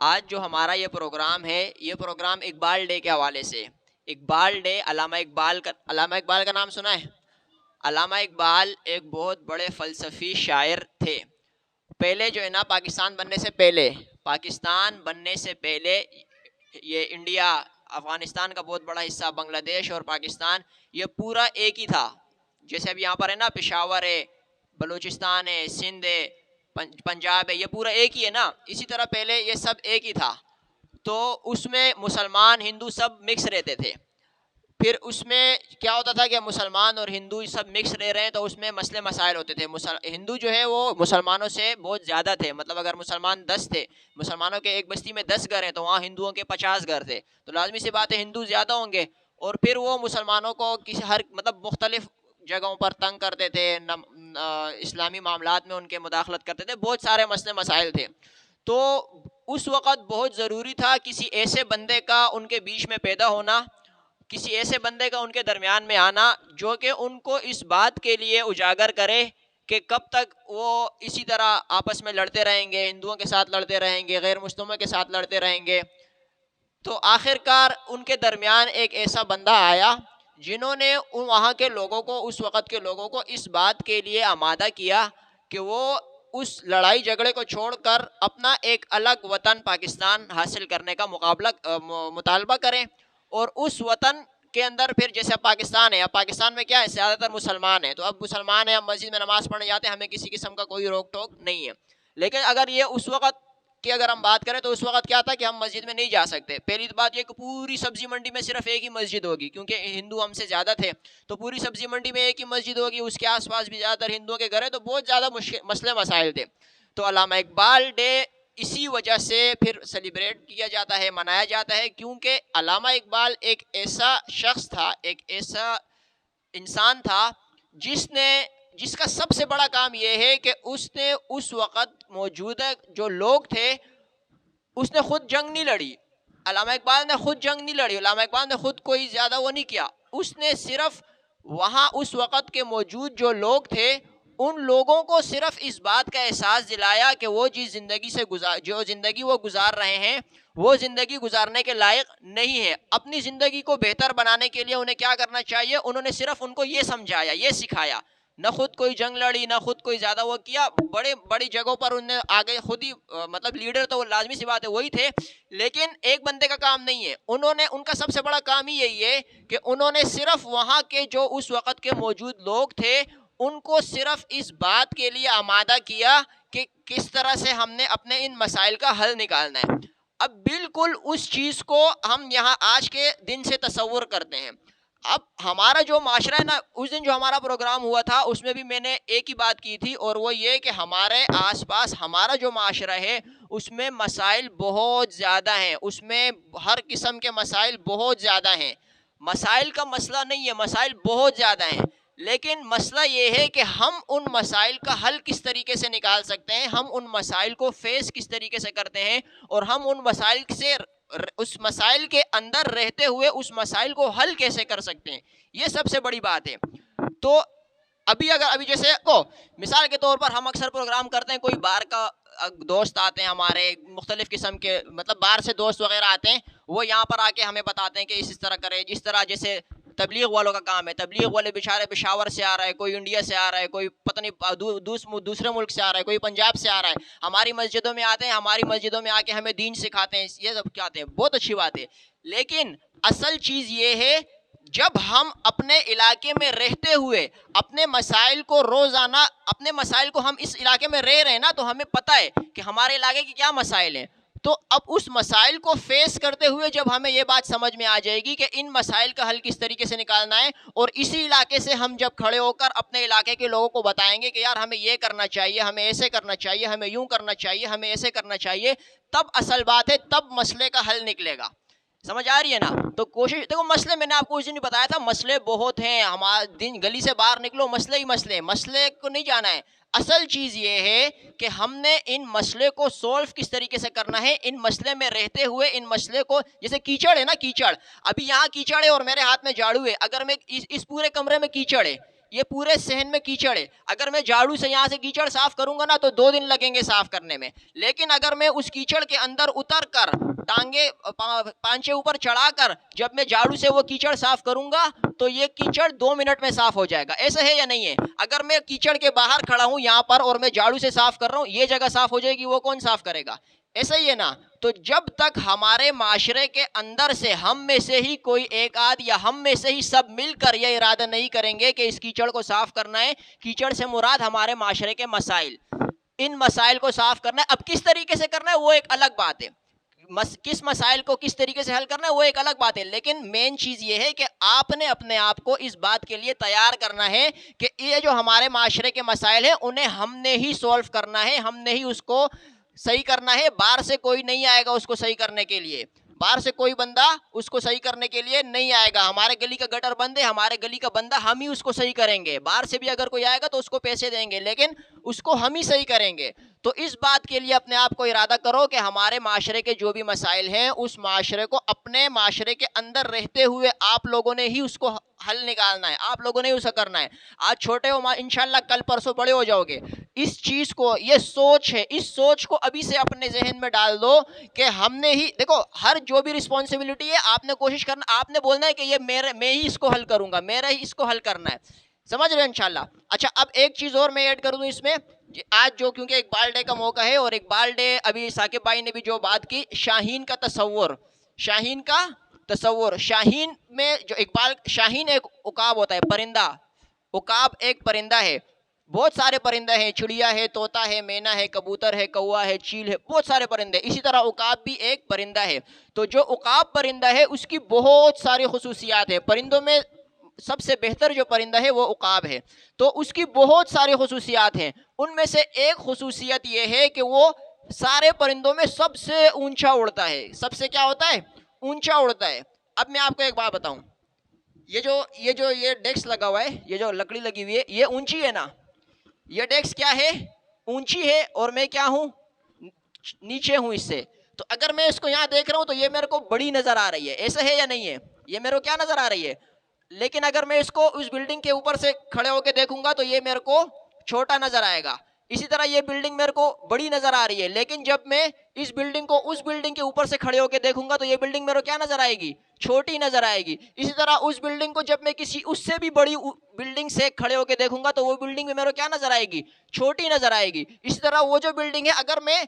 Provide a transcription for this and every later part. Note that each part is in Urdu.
آج جو ہمارا یہ پروگرام ہے، یہ پروگرام اقبال ڈے کے حوالے سے. اقبال ڈے، علامہ اقبال کا نام سنا ہے؟ علامہ اقبال ایک بہت بڑے فلسفی شاعر تھے. پہلے جو ہے نا، پاکستان بننے سے پہلے یہ انڈیا، افغانستان کا بہت بڑا حصہ، بنگلہ دیش اور پاکستان، یہ پورا ایک ہی تھا. جیسے اب یہاں پر ہے نا، پشاور ہے، بلوچستان ہے، سندھ ہے، پنجاب ہے، یہ پورا ایک ہی ہے نا. اسی طرح پہلے یہ سب ایک ہی تھا. تو اس میں مسلمان ہندو سب مکس رہتے تھے. پھر اس میں کیا ہوتا تھا کہ مسلمان اور ہندو سب مکس رہ رہے ہیں، تو اس میں مسئلے مسائل ہوتے تھے. ہندو جو ہے وہ مسلمانوں سے بہت زیادہ تھے. مطلب اگر مسلمان 10 تھے، مسلمانوں کے ایک بستی میں 10 گھر ہیں، تو وہاں ہندوؤں کے 50 گھر تھے. تو لازمی سی بات ہے ہندو زیادہ ہوں گے. اور پھر وہ مسلمانوں کو مطلب مختلف جگہوں پر تنگ کرتے تھے، اسلامی معاملات میں ان کے مداخلت کرتے تھے. بہت سارے مسئلے مسائل تھے. تو اس وقت بہت ضروری تھا کسی ایسے بندے کا ان کے بیچ میں پیدا ہونا، کسی ایسے بندے کا ان کے درمیان میں آنا، جو کہ ان کو اس بات کے لیے اجاگر کرے کہ کب تک وہ اسی طرح آپس میں لڑتے رہیں گے، ہندوؤں کے ساتھ لڑتے رہیں گے، غیر مسلموں کے ساتھ لڑتے رہیں گے. تو آخر کار ان کے درمیان ایک ایسا بندہ آیا جنہوں نے وہاں کے لوگوں کو، اس وقت کے لوگوں کو اس بات کے لیے آمادہ کیا کہ وہ اس لڑائی جھگڑے کو چھوڑ کر اپنا ایک الگ وطن پاکستان حاصل کرنے کا مطالبہ کریں. اور اس وطن کے اندر پھر جیسے پاکستان ہے، اب پاکستان میں کیا ہے، زیادہ تر مسلمان ہیں. تو اب مسلمان ہیں، اب مسجد میں نماز پڑھنے جاتے ہیں، ہمیں کسی قسم کا کوئی روک ٹوک نہیں ہے. لیکن اگر یہ اس وقت کی اگر ہم بات کریں، تو اس وقت کیا تھا کہ ہم مسجد میں نہیں جا سکتے. پہلی بات یہ کہ پوری سبزی منڈی میں صرف ایک ہی مسجد ہوگی، کیونکہ ہندو ہم سے زیادہ تھے. تو پوری سبزی منڈی میں ایک ہی مسجد ہوگی، اس کے آس پاس بھی زیادہ تر ہندوؤں کے گھر ہیں. تو بہت زیادہ مسئلے مسائل تھے. تو علامہ اقبال ڈے اسی وجہ سے پھر سیلیبریٹ کیا جاتا ہے، منایا جاتا ہے، کیونکہ علامہ اقبال ایک ایسا شخص تھا، ایک ایسا انسان تھا جس کا سب سے بڑا کام یہ ہے کہ اس نے اس وقت موجودہ جو لوگ تھے، اس نے خود جنگ نہیں لڑی. علامہ اقبال نے خود جنگ نہیں لڑی، علامہ اقبال نے خود کوئی زیادہ وہ نہیں کیا. اس نے صرف وہاں اس وقت کے موجود جو لوگ تھے، ان لوگوں کو صرف اس بات کا احساس دلایا کہ وہ جو زندگی وہ گزار رہے ہیں، وہ زندگی گزارنے کے لائق نہیں ہے. اپنی زندگی کو بہتر بنانے کے لیے انہیں کیا کرنا چاہیے، انہوں نے صرف ان کو یہ سمجھایا، یہ سکھایا. نہ خود کوئی جنگ لڑی، نہ خود کوئی زیادہ وہ کیا. بڑی جگہوں پر انہیں آگے خود ہی مطلب لیڈر تو وہ لازمی سی بات ہے وہی تھے، لیکن ایک بندے کا کام نہیں ہے. ان کا سب سے بڑا کام ہی یہی ہے کہ انہوں نے صرف وہاں کے جو اس وقت کے موجود لوگ تھے، ان کو صرف اس بات کے لیے آمادہ کیا کہ کس طرح سے ہم نے اپنے ان مسائل کا حل نکالنا ہے. اب بالکل اس چیز کو ہم یہاں آج کے دن سے تصور کرتے ہیں. اب ہمارا جو معاشرہ ہے نا، اس دن جو ہمارا پروگرام ہوا تھا، اس میں بھی میں نے ایک ہی بات کی تھی، اور وہ یہ کہ ہمارے آس پاس ہمارا جو معاشرہ ہے، اس میں مسائل بہت زیادہ ہیں. اس میں ہر قسم کے مسائل بہت زیادہ ہیں. مسائل کا مسئلہ نہیں ہے، مسائل بہت زیادہ ہیں. لیکن مسئلہ یہ ہے کہ ہم ان مسائل کا حل کس طریقے سے نکال سکتے ہیں، ہم ان مسائل کو فیس کس طریقے سے کرتے ہیں، اور ہم ان مسائل سے اس مسائل کے اندر رہتے ہوئے اس مسائل کو حل کیسے کر سکتے ہیں. یہ سب سے بڑی بات ہے. تو ابھی جیسے مثال کے طور پر ہم اکثر پروگرام کرتے ہیں، کوئی باہر کا دوست آتے ہیں ہمارے، مختلف قسم کے مطلب باہر سے دوست وغیرہ آتے ہیں، وہ یہاں پر آ کے ہمیں بتاتے ہیں کہ اس طرح کرے، جس طرح جیسے تبلیغ والوں کا کام ہے. تبلیغ والے بیچارے پشاور سے آ رہا ہے، کوئی انڈیا سے آ رہا ہے، کوئی پتہ نہیں دوسرے ملک سے آ رہا ہے، کوئی پنجاب سے آ رہا ہے. ہماری مسجدوں میں آتے ہیں، ہماری مسجدوں میں آ کے ہمیں دین سکھاتے ہیں. یہ سب کہتے ہیں، بہت اچھی بات ہے. لیکن اصل چیز یہ ہے، جب ہم اپنے علاقے میں رہتے ہوئے اپنے مسائل کو روزانہ اپنے مسائل کو ہم اس علاقے میں رہ رہے ہیں نا، تو ہمیں پتہ ہے کہ ہمارے علاقے کے کیا مسائل ہیں. تو اب اس مسائل کو فیس کرتے ہوئے جب ہمیں یہ بات سمجھ میں آ جائے گی کہ ان مسائل کا حل کس طریقے سے نکالنا ہے، اور اسی علاقے سے ہم جب کھڑے ہو کر اپنے علاقے کے لوگوں کو بتائیں گے کہ یار ہمیں یہ کرنا چاہیے، ہمیں ایسے کرنا چاہیے، ہمیں یوں کرنا چاہیے، ہمیں ایسے کرنا چاہیے، تب اصل بات ہے، تب مسئلے کا حل نکلے گا. سمجھ آ رہی ہے نا؟ تو کوشش دیکھو، مسئلے میں نے آپ کو اس دن بتایا تھا، مسئلے بہت ہیں. ہمارا دن گلی سے باہر نکلو، مسئلے ہی مسئلے کو نہیں جانا ہے. اصل چیز یہ ہے کہ ہم نے ان مسئلے کو سولو کس طریقے سے کرنا ہے. ان مسئلے میں رہتے ہوئے ان مسئلے کو، جیسے کیچڑ ہے نا، کیچڑ ابھی یہاں کیچڑ ہے اور میرے ہاتھ میں جھاڑو ہے. اگر میں اس پورے کمرے میں کیچڑ ہے، یہ پورے صحن میں کیچڑ ہے. اگر میں جھاڑو سے یہاں سے کیچڑ صاف کروں گا نا تو 2 دن لگیں گے صاف کرنے میں. لیکن اگر میں اس کیچڑ کے اندر اتر کر ٹانگے پانچے اوپر چڑھا کر جب میں جھاڑو سے وہ کیچڑ صاف کروں گا تو یہ کیچڑ 2 منٹ میں صاف ہو جائے گا. ایسا ہے یا نہیں ہے؟ اگر میں کیچڑ کے باہر کھڑا ہوں یہاں پر اور میں جھاڑو سے صاف کر رہا ہوں، یہ جگہ صاف ہو جائے گی، وہ کون صاف کرے گا؟ ایسا ہی ہے نا. تو جب تک ہمارے معاشرے کے اندر سے ہم میں سے ہی کوئی ایک آدھ یا ہم میں سے ہی سب مل کر یہ ارادہ نہیں کریں گے کہ اس کیچڑ کو صاف کرنا ہے، کیچڑ سے مراد ہمارے معاشرے کے مسائل، ان مسائل کو صاف کرنا ہے. اب کس طریقے سے کرنا ہے وہ ایک الگ بات ہے، کس مسائل کو کس طریقے سے حل کرنا ہے وہ ایک الگ بات ہے. لیکن مین چیز یہ ہے کہ آپ نے اپنے آپ کو اس بات کے لیے تیار کرنا ہے کہ یہ جو ہمارے معاشرے کے مسائل ہیں انہیں ہم نے ہی سولو کرنا ہے، ہم نے ہی اس کو صحیح کرنا ہے. باہر سے کوئی نہیں آئے گا اس کو صحیح کرنے کے لیے، باہر سے کوئی بندہ اس کو صحیح کرنے کے لیے نہیں آئے گا. ہمارے گلی کا گٹر بند ہے، ہمارے گلی کا بندہ ہم ہی اس کو صحیح کریں گے. باہر سے بھی اگر کوئی آئے گا تو اس کو پیسے دیں گے لیکن اس کو ہم ہی صحیح کریں گے. تو اس بات کے لیے اپنے آپ کو ارادہ کرو کہ ہمارے معاشرے کے جو بھی مسائل ہیں اس معاشرے کو اپنے معاشرے کے اندر رہتے ہوئے آپ لوگوں نے ہی اس کو حل نکالنا ہے، آپ لوگوں نے ہی اسے کرنا ہے. آج چھوٹے ہو انشاءاللہ کل پرسوں بڑے ہو جاؤ گے. اس چیز کو، یہ سوچ ہے، اس سوچ کو ابھی سے اپنے ذہن میں ڈال دو کہ ہم نے ہی، دیکھو ہر جو بھی رسپانسبلٹی ہے آپ نے کوشش کرنا، آپ نے بولنا ہے کہ یہ میں ہی اس کو حل کروں گا، میرا ہی اس کو حل کرنا ہے. سمجھ رہے ہیں انشاءاللہ. اچھا اب ایک چیز اور میں ایڈ کر دوں اس میں. آج جو کیونکہ اقبال ڈے کا موقع ہے اور اقبال ڈے ابھی ثاقب بھائی نے بھی جو بات کی، شاہین کا تصور، شاہین کا تصور. شاہین میں جو اقبال، شاہین ایک عقاب ہوتا ہے، پرندہ. عقاب ایک پرندہ ہے. بہت سارے پرندے ہیں، چڑیا ہے، طوطا ہے، مینا ہے، کبوتر ہے، کوا ہے، چیل ہے، بہت سارے پرندے. اسی طرح عقاب بھی ایک پرندہ ہے. تو جو عقاب پرندہ ہے اس کی بہت ساری خصوصیات ہیں. پرندوں میں سب سے بہتر جو پرندہ ہے وہ عقاب ہے. تو اس کی بہت ساری خصوصیات ہیں. ان میں سے ایک خصوصیت یہ ہے کہ وہ سارے پرندوں میں سب سے اونچا اڑتا ہے. سب سے کیا ہوتا ہے؟ اونچا اڑتا ہے. اب میں آپ کو ایک بات بتاؤں، یہ ڈیسک لگا ہوا ہے، یہ جو لکڑی لگی ہوئی ہے یہ اونچی ہے نا. یہ ڈیسک کیا ہے؟ اونچی ہے اور میں کیا ہوں؟ نیچے ہوں اس سے. تو اگر میں اس کو یہاں دیکھ رہا ہوں تو یہ میرے کو بڑی نظر آ رہی ہے. ایسا ہے یا نہیں ہے؟ یہ میرے کو کیا نظر آ رہی ہے؟ لیکن اگر میں اس کو اس بلڈنگ کے اوپر سے کھڑے ہو کے دیکھوں گا تو یہ میرے کو چھوٹا نظر آئے گا. اسی طرح یہ بلڈنگ میرے کو بڑی نظر آ رہی ہے، لیکن جب میں اس بلڈنگ کو اس بلڈنگ کے اوپر سے کھڑے ہو کے دیکھوں گا تو یہ بلڈنگ میرے کو کیا نظر آئے گی؟ چھوٹی نظر آئے گی. اسی طرح اس بلڈنگ کو جب میں کسی اس سے بھی بڑی بلڈنگ سے کھڑے ہو کے دیکھوں گا تو وہ بلڈنگ میں میرے کو کیا نظر آئے گی؟ چھوٹی نظر آئے گی. اسی طرح وہ جو بلڈنگ ہے، اگر میں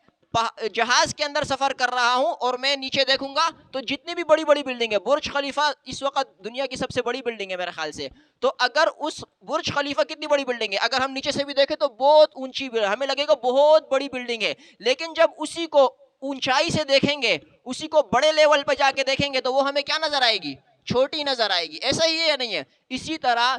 جہاز کے اندر سفر کر رہا ہوں اور میں نیچے دیکھوں گا تو جتنی بھی بڑی بڑی بلڈنگ ہے، برج خلیفہ اس وقت دنیا کی سب سے بڑی بلڈنگ ہے میرے خیال سے. تو اگر اس برج خلیفہ کتنی بڑی بلڈنگ ہے، اگر ہم نیچے سے بھی دیکھیں تو بہت اونچی، ہمیں لگے گا بہت بڑی بلڈنگ ہے. لیکن جب اسی کو اونچائی سے دیکھیں گے، اسی کو بڑے لیول پہ جا کے دیکھیں گے تو وہ ہمیں کیا نظر آئے گی؟ چھوٹی نظر آئے گی. ایسا ہی ہے یا نہیں ہے؟ اسی طرح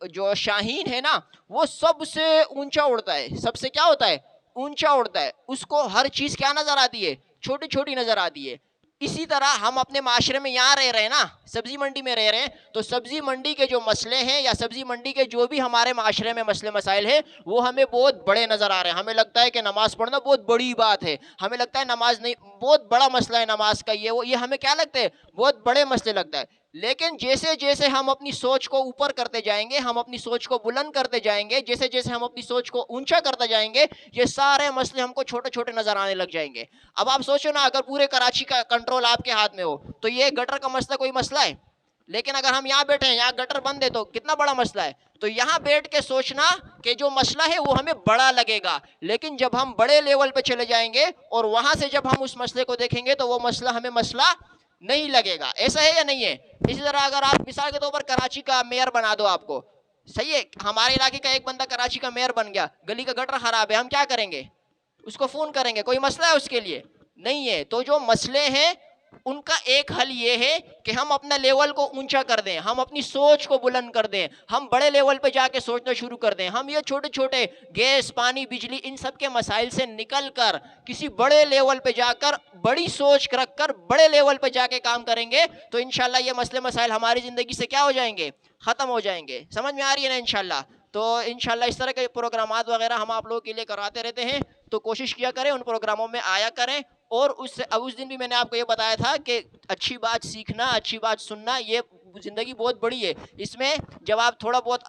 جو شاہین ہے نا وہ سب سے اونچا اڑتا ہے. سب سے کیا ہوتا ہے؟ اونچا اڑتا ہے. اس کو ہر چیز کیا نظر آتی ہے؟ چھوٹی چھوٹی نظر آتی ہے. اسی طرح ہم اپنے معاشرے میں یہاں رہ رہے ہیں نا، سبزی منڈی میں رہ رہے ہیں، تو سبزی منڈی کے جو مسئلے ہیں یا سبزی منڈی کے جو بھی ہمارے معاشرے میں مسئلے مسائل ہیں وہ ہمیں بہت بڑے نظر آ رہے ہیں. ہمیں لگتا ہے کہ نماز پڑھنا بہت بڑی بات ہے، ہمیں لگتا ہے نماز نہیں، بہت بڑا مسئلہ ہے نماز کا، یہ ہمیں کیا لگتا ہے؟ بہت بڑے مسئلے لگتا ہے. لیکن جیسے جیسے ہم اپنی سوچ کو اوپر کرتے جائیں گے، ہم اپنی سوچ کو بلند کرتے جائیں گے، جیسے جیسے ہم اپنی سوچ کو اونچا کرتے جائیں گے، یہ سارے مسئلے ہم کو چھوٹے چھوٹے نظر آنے لگ جائیں گے. اب آپ سوچو نا، اگر پورے کراچی کا کنٹرول آپ کے ہاتھ میں ہو تو یہ گٹر کا مسئلہ کوئی مسئلہ ہے؟ لیکن اگر ہم یہاں بیٹھے ہیں، یہاں گٹر بند ہے تو کتنا بڑا مسئلہ ہے. تو یہاں بیٹھ کے سوچنا کہ جو مسئلہ ہے وہ ہمیں بڑا لگے گا، لیکن جب ہم بڑے لیول پہ چلے جائیں گے اور وہاں سے جب ہم اس مسئلے کو دیکھیں گے تو وہ مسئلہ ہمیں مسئلہ نہیں لگے گا. ایسا ہے یا نہیں ہے؟ اسی طرح اگر آپ مثال کے طور پر کراچی کا میئر بنا دو آپ کو، صحیح ہے، ہمارے علاقے کا ایک بندہ کراچی کا میئر بن گیا، گلی کا گٹر خراب ہے، ہم کیا کریں گے؟ اس کو فون کریں گے. کوئی مسئلہ ہے اس کے لیے؟ نہیں ہے. تو جو مسئلے ہیں ان کا ایک حل یہ ہے کہ ہم اپنا لیول کو اونچا کر دیں، ہم اپنی سوچ کو بلند کر دیں، ہم بڑے لیول پہ جا کے سوچنا شروع کر دیں. ہم یہ چھوٹے چھوٹے گیس، پانی، بجلی، ان سب کے مسائل سے نکل کر کسی بڑے لیول پہ جا کر بڑی سوچ رکھ کر بڑے لیول پہ جا کے کام کریں گے تو انشاءاللہ یہ مسئلے مسائل ہماری زندگی سے کیا ہو جائیں گے؟ ختم ہو جائیں گے. سمجھ میں آ رہی ہے نا انشاءاللہ؟ تو انشاءاللہ اس طرح کے پروگرامات وغیرہ ہم آپ لوگوں کے لیے کراتے رہتے ہیں، تو کوشش کیا کریں ان پروگراموں میں آیا کریں. اور اس دن بھی میں نے آپ کو یہ بتایا تھا کہ اچھی بات سیکھنا، اچھی بات سننا، یہ زندگی بہت بڑی ہے. اس میں جب آپ تھوڑا بہت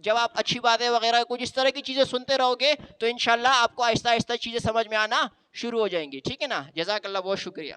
جب آپ اچھی باتیں وغیرہ کچھ اس طرح کی چیزیں سنتے رہو گے تو انشاءاللہ آپ کو آہستہ آہستہ چیزیں سمجھ میں آنا شروع ہو جائیں گی. ٹھیک ہے نا. جزاک اللہ, بہت شکریہ.